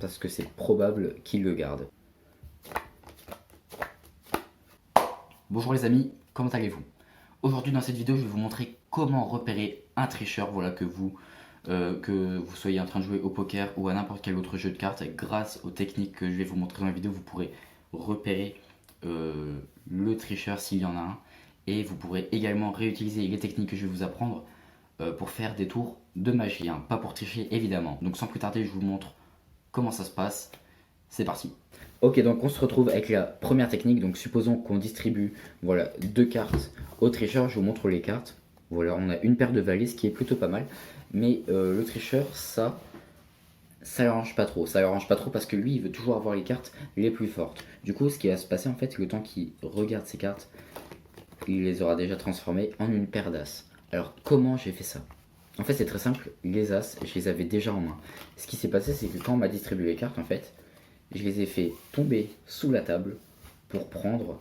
parce que c'est probable qu'il le garde. Bonjour les amis, comment allez-vous? Aujourd'hui dans cette vidéo je vais vous montrer comment repérer un tricheur, voilà, que vous soyez en train de jouer au poker ou à n'importe quel autre jeu de cartes. Grâce aux techniques que je vais vous montrer dans la vidéo, vous pourrez repérer le tricheur s'il y en a un, et vous pourrez également réutiliser les techniques que je vais vous apprendre pour faire des tours de magie, hein. Pas pour tricher évidemment. Donc sans plus tarder, je vous montre comment ça se passe. C'est parti. Ok, donc on se retrouve avec la première technique. Donc supposons qu'on distribue, voilà, 2 cartes au tricheur. Je vous montre les cartes. Voilà, on a une paire de valets, ce qui est plutôt pas mal. Mais le tricheur, ça l'arrange pas trop. Ça l'arrange pas trop parce que lui, il veut toujours avoir les cartes les plus fortes. Du coup, ce qui va se passer en fait, le temps qu'il regarde ses cartes, il les aura déjà transformées en une paire d'as. Alors comment j'ai fait ça? En fait, c'est très simple. Les as, je les avais déjà en main. Ce qui s'est passé, c'est que quand on m'a distribué les cartes, en fait, je les ai fait tomber sous la table pour prendre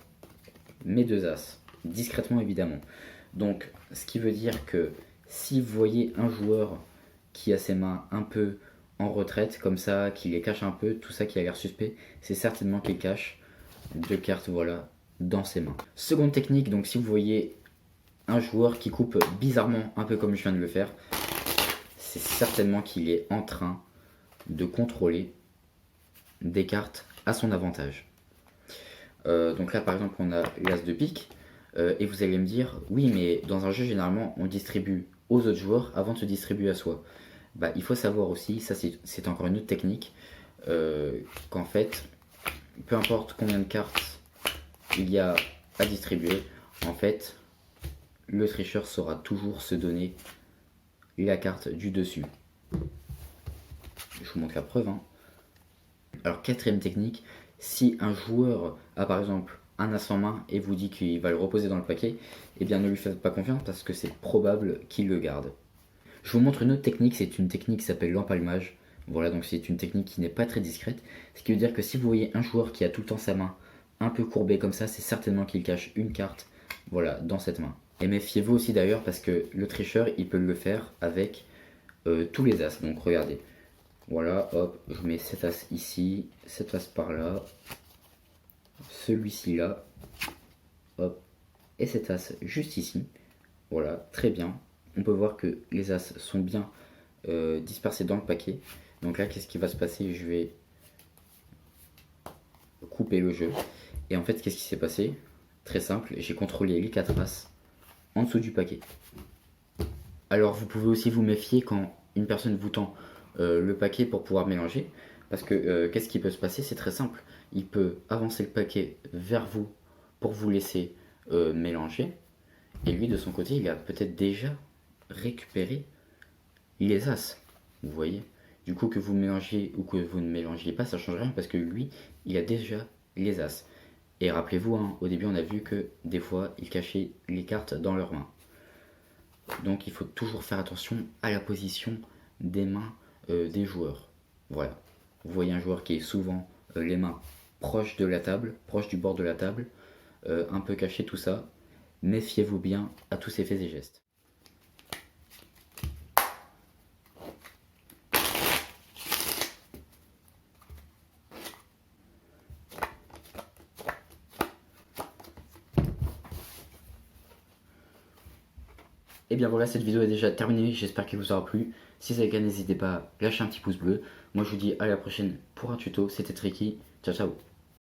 mes 2 as, discrètement évidemment. Donc, ce qui veut dire que si vous voyez un joueur qui a ses mains un peu en retraite, comme ça, qui les cache un peu, tout ça qui a l'air suspect, c'est certainement qu'il cache 2 cartes, voilà, dans ses mains. Seconde technique, donc si vous voyez un joueur qui coupe bizarrement, un peu comme je viens de le faire, c'est certainement qu'il est en train de contrôler des cartes à son avantage. Donc là par exemple on a l'as de pique, et vous allez me dire oui mais dans un jeu généralement on distribue aux autres joueurs avant de se distribuer à soi. Bah, il faut savoir aussi, ça c'est encore une autre technique, qu'en fait peu importe combien de cartes il y a à distribuer, en fait le tricheur saura toujours se donner la carte du dessus. Je vous montre la preuve, hein. Alors quatrième technique, si un joueur a par exemple un as en main et vous dit qu'il va le reposer dans le paquet, eh bien ne lui faites pas confiance parce que c'est probable qu'il le garde. Je vous montre une autre technique, c'est une technique qui s'appelle l'empalmage. Voilà, donc c'est une technique qui n'est pas très discrète, ce qui veut dire que si vous voyez un joueur qui a tout le temps sa main un peu courbée comme ça, c'est certainement qu'il cache une carte, voilà, dans cette main. Et méfiez-vous aussi d'ailleurs parce que le tricheur il peut le faire avec tous les as, donc regardez. Voilà, hop, je mets cet as ici, cet as par là, celui-ci là, hop, et cet as juste ici. Voilà, très bien. On peut voir que les as sont bien dispersés dans le paquet. Donc là, qu'est-ce qui va se passer? Je vais couper le jeu. Et en fait, qu'est-ce qui s'est passé? Très simple, j'ai contrôlé les 4 as en dessous du paquet. Alors, vous pouvez aussi vous méfier quand une personne vous tend le paquet pour pouvoir mélanger, parce que qu'est-ce qui peut se passer? C'est très simple, il peut avancer le paquet vers vous pour vous laisser mélanger, et lui de son côté il a peut-être déjà récupéré les as, vous voyez. Du coup que vous mélangiez ou que vous ne mélangiez pas, ça change rien parce que lui il a déjà les as. Et rappelez-vous, hein, au début on a vu que des fois ils cachaient les cartes dans leurs mains. Donc il faut toujours faire attention à la position des mains des joueurs. Voilà. Vous voyez un joueur qui est souvent les mains proches de la table, proches du bord de la table, un peu caché tout ça. Méfiez-vous bien à tous ces faits et gestes. Et bien voilà, cette vidéo est déjà terminée, j'espère qu'elle vous aura plu. Si c'est le cas, n'hésitez pas à lâcher un petit pouce bleu. Moi je vous dis à la prochaine pour un tuto, c'était Tricky, ciao ciao.